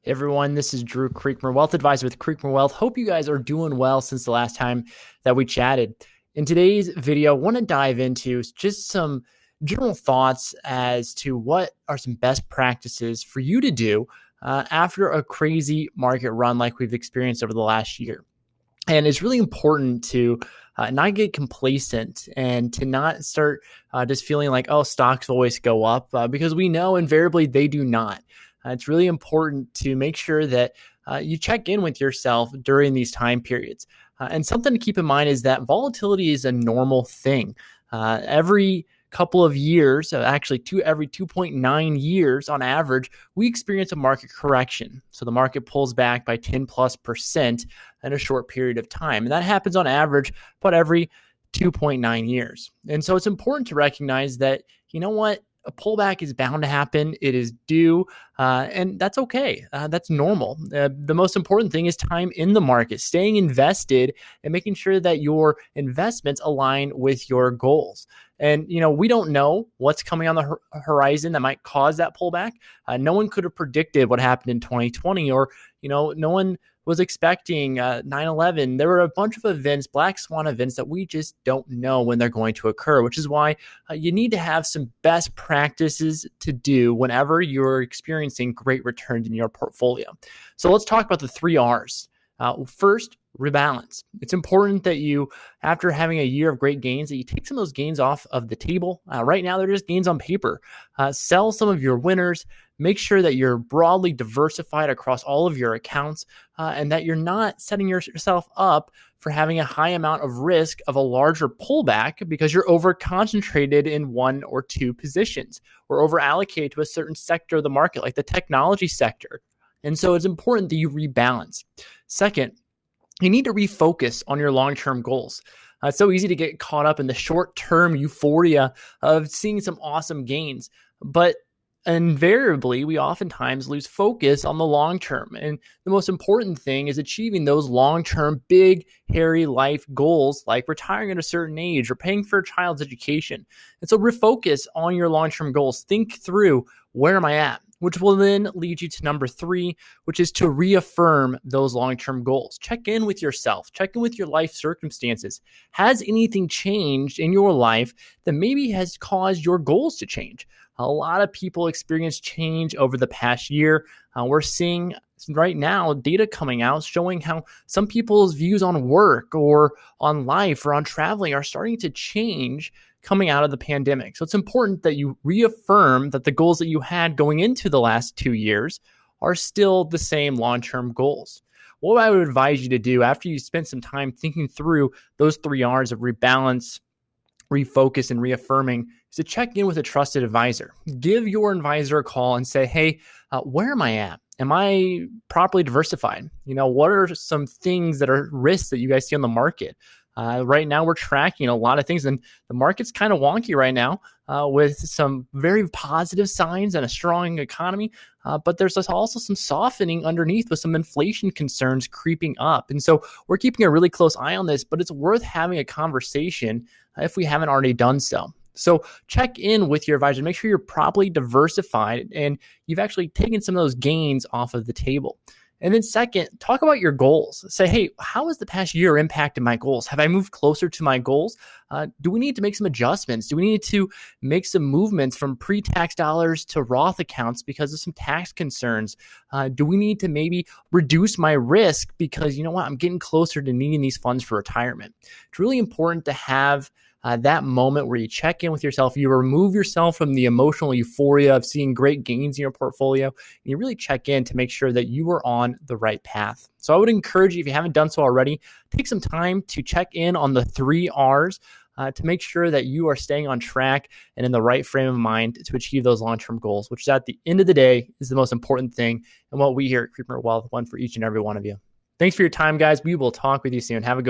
Hey everyone, this is Drew Creekmer, Wealth Advisor with Creekmer Wealth. Hope you guys are doing well since the last time that we chatted. In today's video, I want to dive into just some general thoughts as to what are some best practices for you to do after a crazy market run like we've experienced over the last year. And it's really important to not get complacent and to not start just feeling like, oh, stocks always go up because we know invariably they do not. It's really important to make sure that you check in with yourself during these time periods. And something to keep in mind is that volatility is a normal thing. Every couple of years, actually every 2.9 years on average, we experience a market correction. So the market pulls back by 10+% in a short period of time. And that happens on average about every 2.9 years. And so it's important to recognize that, you know what? A pullback is bound to happen. It is due, and that's okay. That's normal. The most important thing is time in the market, staying invested and making sure that your investments align with your goals. And, we don't know what's coming on the horizon that might cause that pullback. No one could have predicted what happened in 2020, or, no one was expecting 9/11. There were a bunch of events, black swan events, that we just don't know when they're going to occur, which is why you need to have some best practices to do whenever you're experiencing great returns in your portfolio. So let's talk about the 3 R's. First, rebalance. It's important that you, after having a year of great gains, that you take some of those gains off of the table. Right now, they're just gains on paper. Sell some of your winners. Make sure that you're broadly diversified across all of your accounts and that you're not setting yourself up for having a high amount of risk of a larger pullback because you're over concentrated in one or two positions or over allocated to a certain sector of the market, like the technology sector. And so it's important that you rebalance. Second, you need to refocus on your long-term goals. It's so easy to get caught up in the short-term euphoria of seeing some awesome gains, but invariably, we oftentimes lose focus on the long term. And the most important thing is achieving those long-term, big, hairy life goals like retiring at a certain age or paying for a child's education. And so refocus on your long-term goals. Think through, where am I at? Which will then lead you to number 3, which is to reaffirm those long-term goals. Check in with yourself. Check in with your life circumstances. Has anything changed in your life that maybe has caused your goals to change? A lot of people experience change over the past year. We're seeing right now data coming out showing how some people's views on work or on life or on traveling are starting to change coming out of the pandemic. So it's important that you reaffirm that the goals that you had going into the last 2 years are still the same long-term goals. What I would advise you to do after you spend some time thinking through those 3 R's of rebalance, refocus, and reaffirming is to check in with a trusted advisor. Give your advisor a call and say, hey, where am I at? Am I properly diversified? What are some things that are risks that you guys see on the market? Right now, we're tracking a lot of things, and the market's kind of wonky right now with some very positive signs and a strong economy. But there's also some softening underneath with some inflation concerns creeping up. And so we're keeping a really close eye on this, but it's worth having a conversation if we haven't already done so. So check in with your advisor, make sure you're properly diversified and you've actually taken some of those gains off of the table. And then second, talk about your goals. Say, hey, how has the past year impacted my goals? Have I moved closer to my goals? Do we need to make some adjustments? Do we need to make some movements from pre-tax dollars to Roth accounts because of some tax concerns? Do we need to maybe reduce my risk because, I'm getting closer to needing these funds for retirement? It's really important to have that moment where you check in with yourself, you remove yourself from the emotional euphoria of seeing great gains in your portfolio, and you really check in to make sure that you are on the right path. So I would encourage you, if you haven't done so already, take some time to check in on the 3 R's to make sure that you are staying on track and in the right frame of mind to achieve those long-term goals, which at the end of the day is the most important thing and what we here at Creekmer Wealth want for each and every one of you. Thanks for your time, guys. We will talk with you soon. Have a good one.